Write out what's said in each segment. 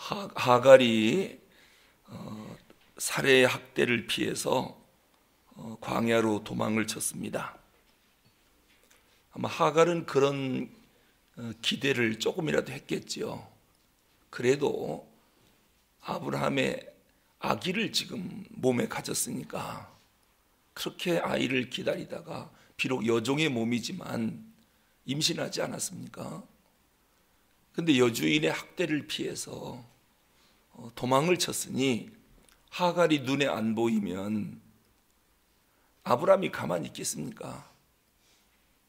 하갈이 살해 학대를 피해서 광야로 도망을 쳤습니다. 아마 하갈은 그런 기대를 조금이라도 했겠지요. 그래도 아브라함의 아기를 지금 몸에 가졌으니까 그렇게 아이를 기다리다가 비록 여종의 몸이지만 임신하지 않았습니까? 근데 여주인의 학대를 피해서 도망을 쳤으니 하갈이 눈에 안 보이면 아브라함이 가만히 있겠습니까?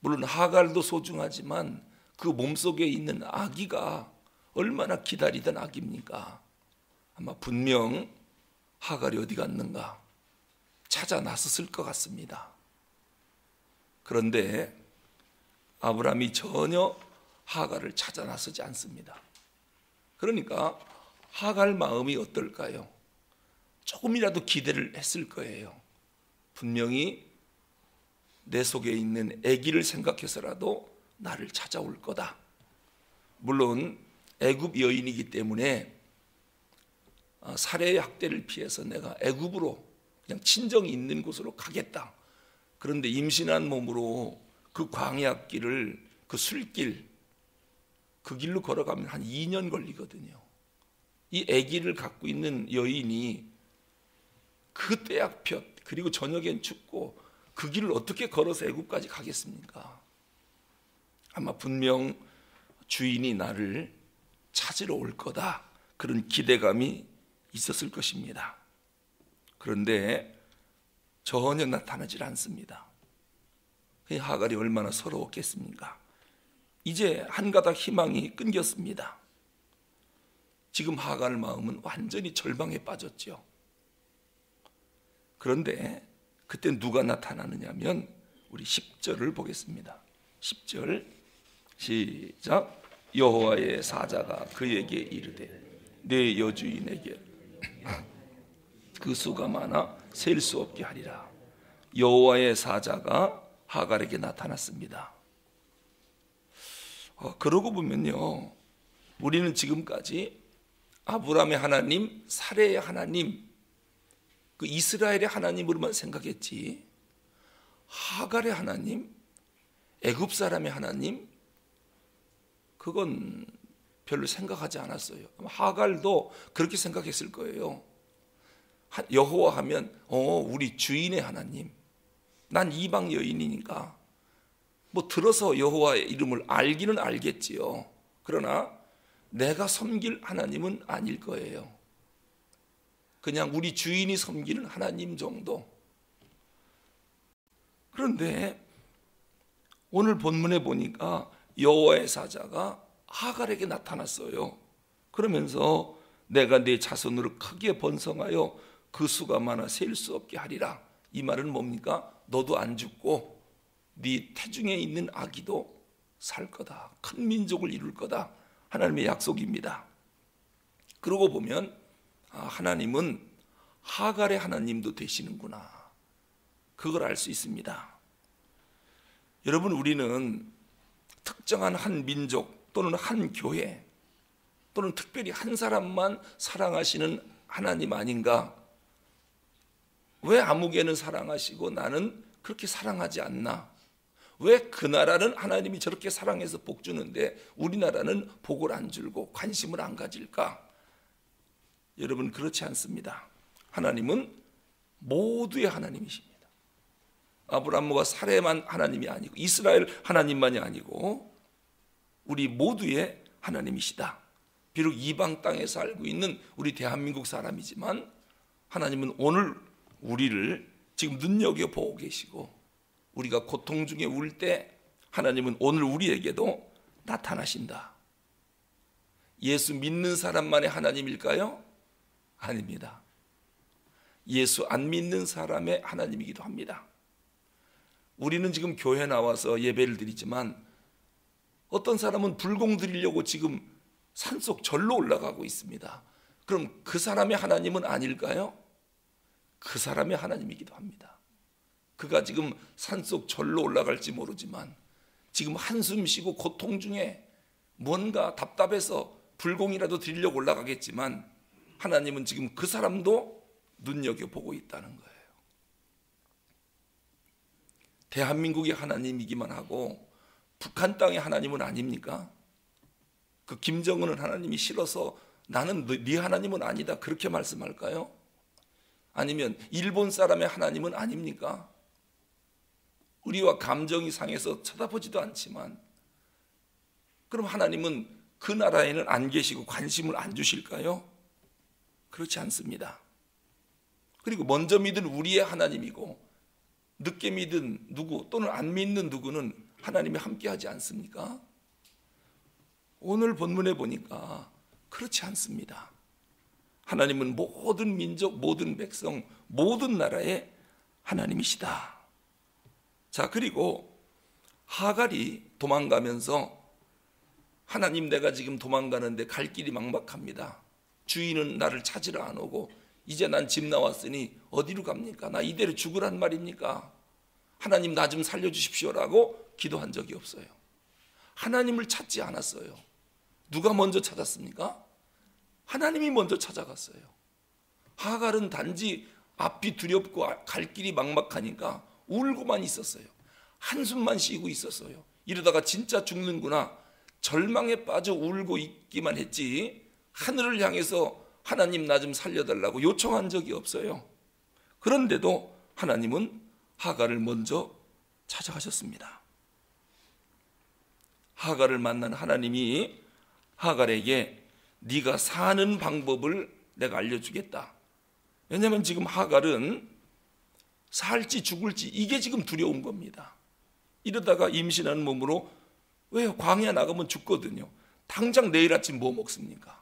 물론 하갈도 소중하지만 그 몸속에 있는 아기가 얼마나 기다리던 아기입니까? 아마 분명 하갈이 어디 갔는가 찾아 나섰을 것 같습니다. 그런데 아브라함이 전혀 하갈을 찾아 나서지 않습니다. 그러니까 하갈 마음이 어떨까요? 조금이라도 기대를 했을 거예요. 분명히 내 속에 있는 아기를 생각해서라도 나를 찾아올 거다. 물론 애굽 여인이기 때문에 살해 학대를 피해서 내가 애굽으로 그냥 친정이 있는 곳으로 가겠다. 그런데 임신한 몸으로 그 광야길을, 그 술길, 그 길로 걸어가면 한 2년 걸리거든요. 이 아기를 갖고 있는 여인이 그 떼약볕 그리고 저녁엔 춥고 그 길을 어떻게 걸어서 애굽까지 가겠습니까? 아마 분명 주인이 나를 찾으러 올 거다, 그런 기대감이 있었을 것입니다. 그런데 전혀 나타나질 않습니다. 하갈이 얼마나 서러웠겠습니까? 이제 한 가닥 희망이 끊겼습니다. 지금 하갈 마음은 완전히 절망에 빠졌죠. 그런데 그때 누가 나타나느냐면 우리 10절을 보겠습니다. 10절 시작. 여호와의 사자가 그에게 이르되 내 여주인에게 그 수가 많아 셀 수 없게 하리라. 여호와의 사자가 하갈에게 나타났습니다. 그러고 보면요, 우리는 지금까지 아브라함의 하나님, 살해의 하나님, 그 이스라엘의 하나님으로만 생각했지 하갈의 하나님, 애굽 사람의 하나님, 그건 별로 생각하지 않았어요. 하갈도 그렇게 생각했을 거예요. 여호와 하면 우리 주인의 하나님, 난 이방 여인이니까 뭐 들어서 여호와의 이름을 알기는 알겠지요. 그러나 내가 섬길 하나님은 아닐 거예요. 그냥 우리 주인이 섬기는 하나님 정도. 그런데 오늘 본문에 보니까 여호와의 사자가 하갈에게 나타났어요. 그러면서 내가 네 자손으로 크게 번성하여 그 수가 많아 셀 수 없게 하리라. 이 말은 뭡니까? 너도 안 죽고 네 태중에 있는 아기도 살 거다. 큰 민족을 이룰 거다. 하나님의 약속입니다. 그러고 보면 하나님은 하갈의 하나님도 되시는구나, 그걸 알 수 있습니다. 여러분, 우리는 특정한 한 민족 또는 한 교회 또는 특별히 한 사람만 사랑하시는 하나님 아닌가? 왜 아무개는 사랑하시고 나는 그렇게 사랑하지 않나? 왜 그 나라는 하나님이 저렇게 사랑해서 복 주는데 우리나라는 복을 안 줄고 관심을 안 가질까? 여러분, 그렇지 않습니다. 하나님은 모두의 하나님이십니다. 아브라함과 사레만 하나님이 아니고 이스라엘 하나님만이 아니고 우리 모두의 하나님이시다. 비록 이방 땅에 살고 있는 우리 대한민국 사람이지만 하나님은 오늘 우리를 지금 눈여겨보고 계시고 우리가 고통 중에 울 때 하나님은 오늘 우리에게도 나타나신다. 예수 믿는 사람만의 하나님일까요? 아닙니다. 예수 안 믿는 사람의 하나님이기도 합니다. 우리는 지금 교회 나와서 예배를 드리지만 어떤 사람은 불공 드리려고 지금 산속 절로 올라가고 있습니다. 그럼 그 사람의 하나님은 아닐까요? 그 사람의 하나님이기도 합니다. 그가 지금 산속 절로 올라갈지 모르지만 지금 한숨 쉬고 고통 중에 뭔가 답답해서 불공이라도 드리려고 올라가겠지만 하나님은 지금 그 사람도 눈여겨보고 있다는 거예요. 대한민국이 하나님이기만 하고 북한 땅의 하나님은 아닙니까? 그 김정은은 하나님이 싫어서 나는 네 하나님은 아니다 그렇게 말씀할까요? 아니면 일본 사람의 하나님은 아닙니까? 우리와 감정이 상해서 쳐다보지도 않지만 그럼 하나님은 그 나라에는 안 계시고 관심을 안 주실까요? 그렇지 않습니다. 그리고 먼저 믿은 우리의 하나님이고 늦게 믿은 누구 또는 안 믿는 누구는 하나님이 함께하지 않습니까? 오늘 본문에 보니까 그렇지 않습니다. 하나님은 모든 민족, 모든 백성, 모든 나라의 하나님이시다. 자, 그리고 하갈이 도망가면서 하나님 내가 지금 도망가는데 갈 길이 막막합니다. 주인은 나를 찾으러 안 오고 이제 난 집 나왔으니 어디로 갑니까? 나 이대로 죽으란 말입니까? 하나님 나 좀 살려주십시오라고 기도한 적이 없어요. 하나님을 찾지 않았어요. 누가 먼저 찾았습니까? 하나님이 먼저 찾아갔어요. 하갈은 단지 앞이 두렵고 갈 길이 막막하니까 울고만 있었어요. 한숨만 쉬고 있었어요. 이러다가 진짜 죽는구나 절망에 빠져 울고 있기만 했지 하늘을 향해서 하나님 나 좀 살려달라고 요청한 적이 없어요. 그런데도 하나님은 하갈을 먼저 찾아가셨습니다. 하갈을 만난 하나님이 하갈에게 네가 사는 방법을 내가 알려주겠다. 왜냐하면 지금 하갈은 살지 죽을지 이게 지금 두려운 겁니다. 이러다가 임신한 몸으로 왜요? 광야 나가면 죽거든요. 당장 내일 아침 뭐 먹습니까?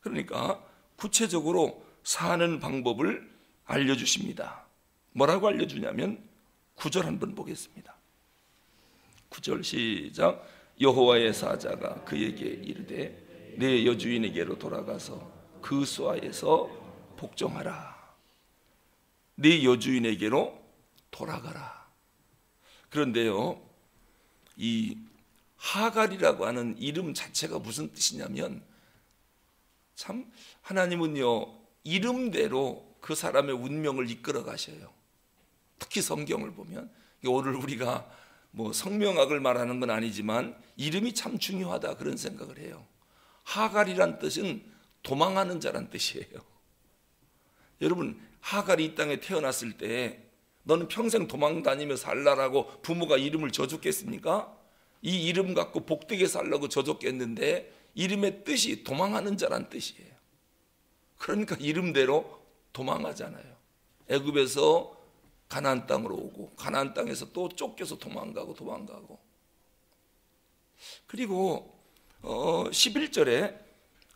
그러니까 구체적으로 사는 방법을 알려주십니다. 뭐라고 알려주냐면 9절 한번 보겠습니다. 9절 시작. 여호와의 사자가 그에게 이르되 내 여주인에게로 돌아가서 그 수하에서 복종하라. 네 여주인에게로 돌아가라. 그런데요, 이 하갈이라고 하는 이름 자체가 무슨 뜻이냐면 참 하나님은요 이름대로 그 사람의 운명을 이끌어 가셔요. 특히 성경을 보면 오늘 우리가 뭐 성명학을 말하는 건 아니지만 이름이 참 중요하다 그런 생각을 해요. 하갈이란 뜻은 도망하는 자란 뜻이에요. 여러분 하갈이 이 땅에 태어났을 때 너는 평생 도망 다니며 살라라고 부모가 이름을 져줬겠습니까? 이 이름 갖고 복되게 살라고 져줬겠는데 이름의 뜻이 도망하는 자란 뜻이에요. 그러니까 이름대로 도망하잖아요. 애굽에서 가나안 땅으로 오고 가나안 땅에서 또 쫓겨서 도망가고 그리고 11절에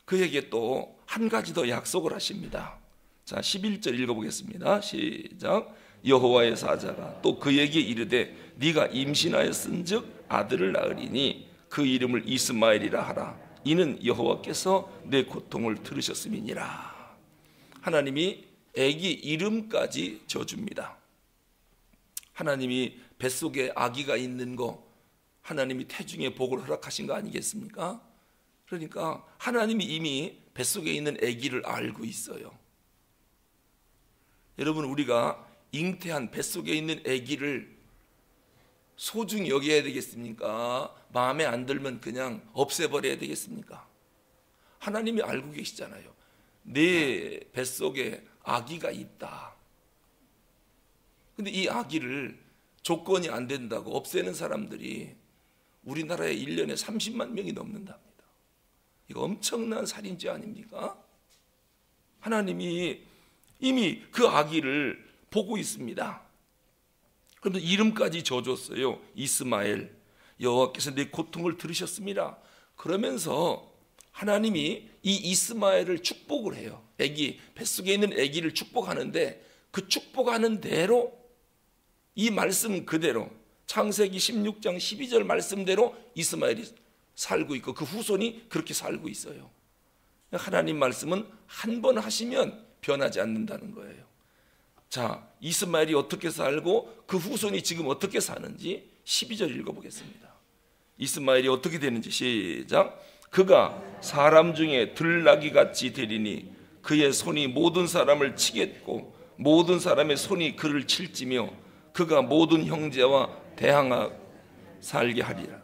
그에게 또 한 가지 더 약속을 하십니다. 자, 11절 읽어보겠습니다. 시작. 여호와의 사자가 또 그에게 이르되 네가 임신하였은즉 아들을 낳으리니 그 이름을 이스마엘이라 하라. 이는 여호와께서 내 고통을 들으셨음이니라. 하나님이 아기 이름까지 져줍니다. 하나님이 뱃속에 아기가 있는 거 하나님이 태중의 복을 허락하신 거 아니겠습니까? 그러니까 하나님이 이미 뱃속에 있는 아기를 알고 있어요. 여러분 우리가 잉태한 뱃속에 있는 아기를 소중히 여겨야 되겠습니까? 마음에 안 들면 그냥 없애버려야 되겠습니까? 하나님이 알고 계시잖아요. 내 뱃속에 아기가 있다. 근데 이 아기를 조건이 안 된다고 없애는 사람들이 우리나라에 1년에 30만 명이 넘는답니다. 이거 엄청난 살인죄 아닙니까? 하나님이 이미 그 아기를 보고 있습니다. 그런데 이름까지 져줬어요. 이스마엘. 여호와께서 내 고통을 들으셨습니다. 그러면서 하나님이 이 이스마엘을 축복을 해요. 아기, 뱃속에 있는 아기를 축복하는데 그 축복하는 대로 이 말씀 그대로 창세기 16장 12절 말씀대로 이스마엘이 살고 있고 그 후손이 그렇게 살고 있어요. 하나님 말씀은 한 번 하시면 변하지 않는다는 거예요. 자, 이스마엘이 어떻게 살고 그 후손이 지금 어떻게 사는지 12절 읽어보겠습니다. 이스마엘이 어떻게 되는지 시작. 그가 사람 중에 들나귀 같이 되리니 그의 손이 모든 사람을 치겠고 모든 사람의 손이 그를 칠지며 그가 모든 형제와 대항하 살게 하리라.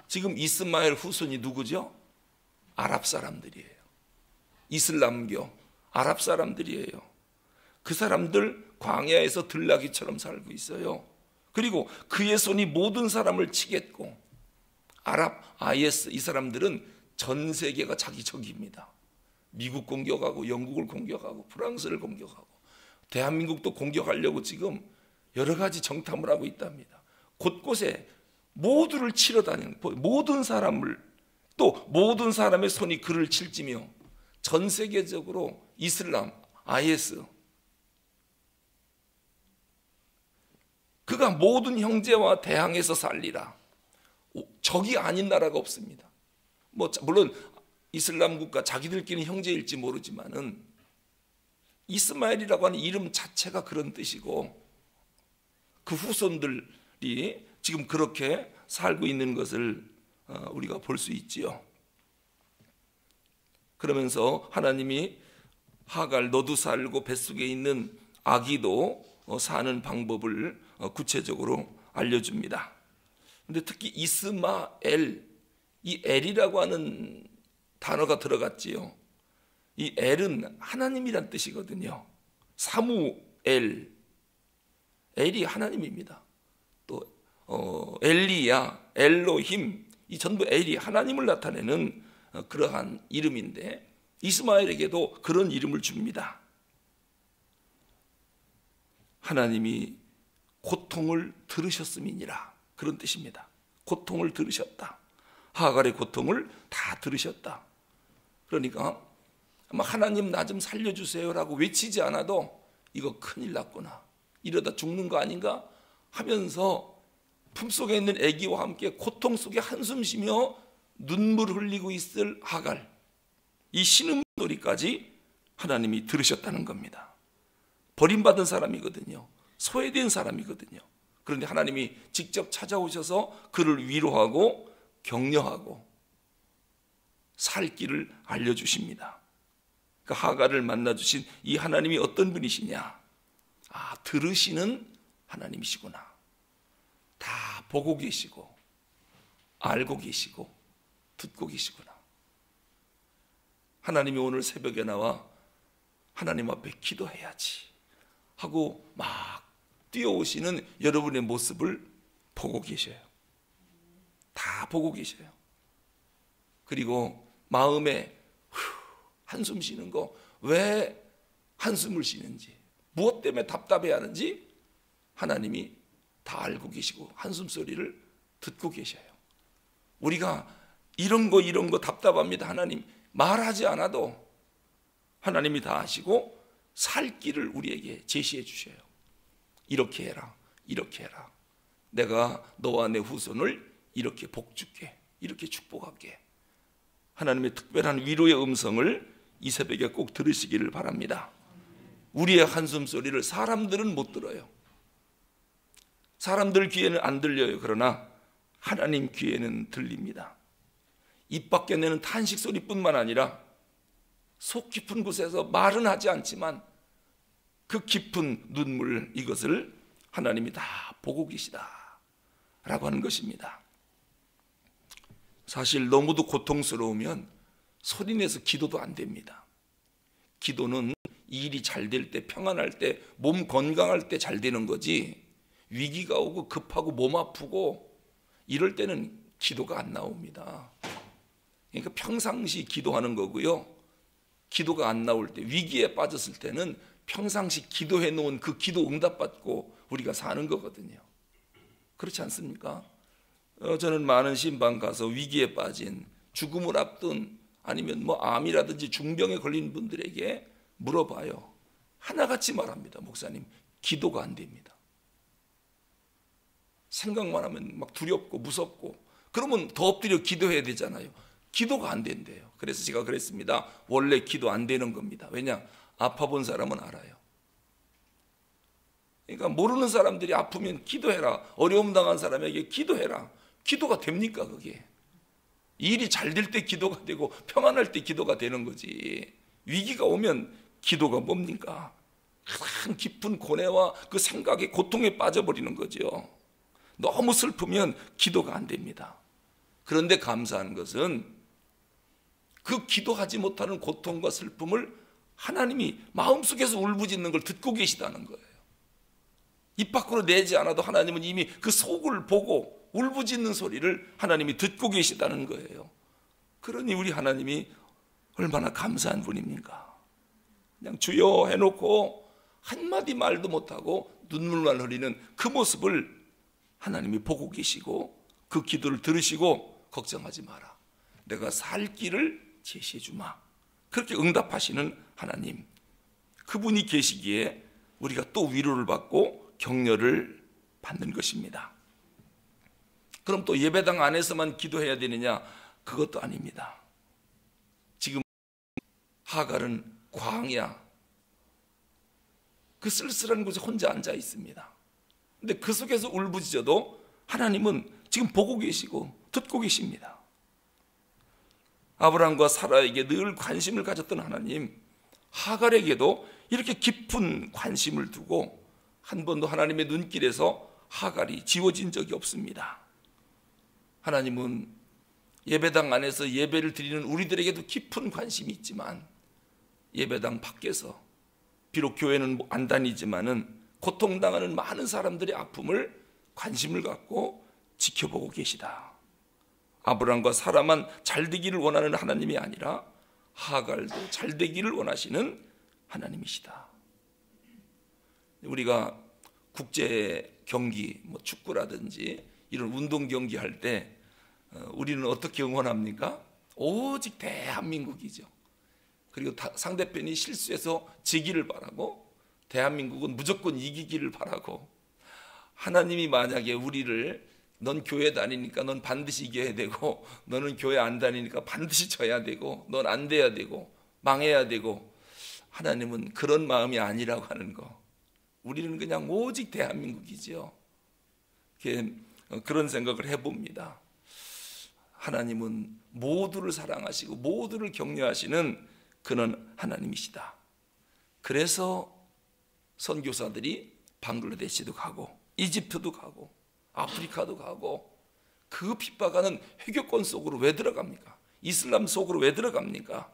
지금 이스마엘 후손이 누구죠? 아랍 사람들이에요. 이슬람교 아랍 사람들이에요. 그 사람들 광야에서 들나귀처럼 살고 있어요. 그리고 그의 손이 모든 사람을 치겠고, 아랍 IS 이 사람들은 전 세계가 자기 적입니다. 미국 공격하고 영국을 공격하고 프랑스를 공격하고 대한민국도 공격하려고 지금 여러 가지 정탐을 하고 있답니다. 곳곳에 모두를 치러 다니는, 모든 사람을, 또 모든 사람의 손이 그를 칠지며 전 세계적으로 이슬람 IS, 그가 모든 형제와 대항해서 살리라. 적이 아닌 나라가 없습니다. 물론 이슬람 국가 자기들끼리 형제일지 모르지만은 이스마엘이라고 하는 이름 자체가 그런 뜻이고 그 후손들이 지금 그렇게 살고 있는 것을 우리가 볼 수 있지요. 그러면서 하나님이 하갈 너도 살고 뱃속에 있는 아기도 사는 방법을 구체적으로 알려줍니다. 근데 특히 이스마엘, 이 엘이라고 하는 단어가 들어갔지요. 이 엘은 하나님이란 뜻이거든요. 사무엘, 엘이 하나님입니다. 또 엘리야, 엘로힘, 이 전부 엘이 하나님을 나타내는 그러한 이름인데 이스마엘에게도 그런 이름을 줍니다. 하나님이 고통을 들으셨음이니라, 그런 뜻입니다. 고통을 들으셨다. 하갈의 고통을 다 들으셨다. 그러니까 아마 하나님 나 좀 살려주세요라고 외치지 않아도 이거 큰일 났구나, 이러다 죽는 거 아닌가 하면서 품속에 있는 아기와 함께 고통 속에 한숨 쉬며 눈물 흘리고 있을 하갈, 이 신음소리까지 하나님이 들으셨다는 겁니다. 버림받은 사람이거든요. 소외된 사람이거든요. 그런데 하나님이 직접 찾아오셔서 그를 위로하고 격려하고 살 길을 알려주십니다. 그 하갈을 만나주신 이 하나님이 어떤 분이시냐? 들으시는 하나님이시구나. 다 보고 계시고 알고 계시고 듣고 계시구나. 하나님이 오늘 새벽에 나와 하나님 앞에 기도해야지 하고 막 뛰어오시는 여러분의 모습을 보고 계셔요. 다 보고 계셔요. 그리고 마음에 한숨 쉬는 거, 왜 한숨을 쉬는지, 무엇 때문에 답답해하는지 하나님이 다 알고 계시고 한숨 소리를 듣고 계셔요. 우리가 이런 거 답답합니다, 하나님 말하지 않아도 하나님이 다 아시고 살 길을 우리에게 제시해 주셔요. 이렇게 해라, 이렇게 해라. 내가 너와 내 후손을 이렇게 복줄게, 이렇게 축복할게. 하나님의 특별한 위로의 음성을 이 새벽에 꼭 들으시기를 바랍니다. 우리의 한숨 소리를 사람들은 못 들어요. 사람들 귀에는 안 들려요. 그러나 하나님 귀에는 들립니다. 입 밖에 내는 탄식 소리뿐만 아니라 속 깊은 곳에서 말은 하지 않지만 그 깊은 눈물, 이것을 하나님이 다 보고 계시다 라고 하는 것입니다. 사실 너무도 고통스러우면 소리내서 기도도 안 됩니다. 기도는 일이 잘 될 때, 평안할 때, 몸 건강할 때 잘 되는 거지, 위기가 오고 급하고 몸 아프고 이럴 때는 기도가 안 나옵니다. 그러니까 평상시 기도하는 거고요. 기도가 안 나올 때, 위기에 빠졌을 때는 평상시 기도해 놓은 그 기도 응답받고 우리가 사는 거거든요. 그렇지 않습니까? 저는 많은 신방 가서 위기에 빠진, 죽음을 앞둔, 아니면 암이라든지 중병에 걸린 분들에게 물어봐요. 하나같이 말합니다. 목사님, 기도가 안 됩니다. 생각만 하면 막 두렵고 무섭고, 그러면 더 엎드려 기도해야 되잖아요. 기도가 안 된대요. 그래서 제가 그랬습니다. 원래 기도 안 되는 겁니다. 왜냐? 아파 본 사람은 알아요. 그러니까 모르는 사람들이 아프면 기도해라, 어려움 당한 사람에게 기도해라. 기도가 됩니까 그게? 일이 잘 될 때 기도가 되고 평안할 때 기도가 되는 거지. 위기가 오면 기도가 뭡니까? 큰 깊은 고뇌와 그 생각의 고통에 빠져버리는 거죠. 너무 슬프면 기도가 안 됩니다. 그런데 감사한 것은 그 기도하지 못하는 고통과 슬픔을 하나님이 마음속에서 울부짖는 걸 듣고 계시다는 거예요. 입 밖으로 내지 않아도 하나님은 이미 그 속을 보고 울부짖는 소리를 하나님이 듣고 계시다는 거예요. 그러니 우리 하나님이 얼마나 감사한 분입니까? 그냥 주여 해놓고 한마디 말도 못하고 눈물만 흘리는 그 모습을 하나님이 보고 계시고 그 기도를 들으시고 걱정하지 마라. 내가 살 길을 제시해 주마. 그렇게 응답하시는 하나님. 그분이 계시기에 우리가 또 위로를 받고 격려를 받는 것입니다. 그럼 또 예배당 안에서만 기도해야 되느냐? 그것도 아닙니다. 지금 하갈은 광야 그 쓸쓸한 곳에 혼자 앉아 있습니다. 근데 그 속에서 울부짖어도 하나님은 지금 보고 계시고 듣고 계십니다. 아브라함과 사라에게 늘 관심을 가졌던 하나님, 하갈에게도 이렇게 깊은 관심을 두고 한 번도 하나님의 눈길에서 하갈이 지워진 적이 없습니다. 하나님은 예배당 안에서 예배를 드리는 우리들에게도 깊은 관심이 있지만 예배당 밖에서 비록 교회는 안 다니지만은 고통당하는 많은 사람들의 아픔을 관심을 갖고 지켜보고 계시다. 아브라함과 사라만 잘 되기를 원하는 하나님이 아니라 하갈도 잘 되기를 원하시는 하나님이시다. 우리가 국제 경기, 축구라든지 이런 운동 경기 할 때 우리는 어떻게 응원합니까? 오직 대한민국이죠. 그리고 상대편이 실수해서 지기를 바라고 대한민국은 무조건 이기기를 바라고, 하나님이 만약에 우리를 넌 교회 다니니까 넌 반드시 이겨야 되고 너는 교회 안 다니니까 반드시 져야 되고 넌 안 돼야 되고 망해야 되고, 하나님은 그런 마음이 아니라고 하는 거. 우리는 그냥 오직 대한민국이죠. 그런 생각을 해봅니다. 하나님은 모두를 사랑하시고 모두를 격려하시는 그런 하나님이시다. 그래서 선교사들이 방글라데시도 가고 이집트도 가고 아프리카도 가고 그 핍박하는 회교권 속으로 왜 들어갑니까? 이슬람 속으로 왜 들어갑니까?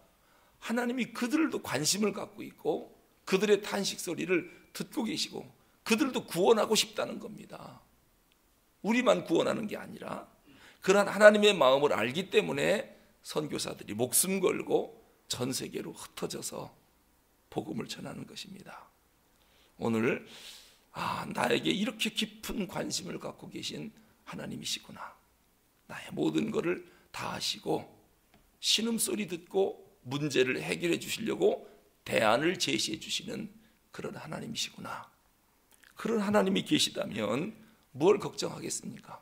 하나님이 그들도 관심을 갖고 있고 그들의 탄식 소리를 듣고 계시고 그들도 구원하고 싶다는 겁니다. 우리만 구원하는 게 아니라 그러한 하나님의 마음을 알기 때문에 선교사들이 목숨 걸고 전 세계로 흩어져서 복음을 전하는 것입니다. 오늘 나에게 이렇게 깊은 관심을 갖고 계신 하나님이시구나. 나의 모든 것을 다 아시고 신음소리 듣고 문제를 해결해 주시려고 대안을 제시해 주시는 그런 하나님이시구나. 그런 하나님이 계시다면 뭘 걱정하겠습니까?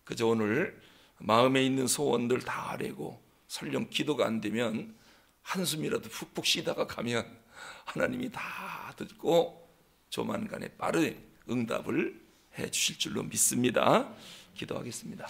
그저 오늘 마음에 있는 소원들 다 아뢰고 설령 기도가 안 되면 한숨이라도 푹푹 쉬다가 가면 하나님이 다 듣고 조만간에 빠른 응답을 해 주실 줄로 믿습니다. 기도하겠습니다.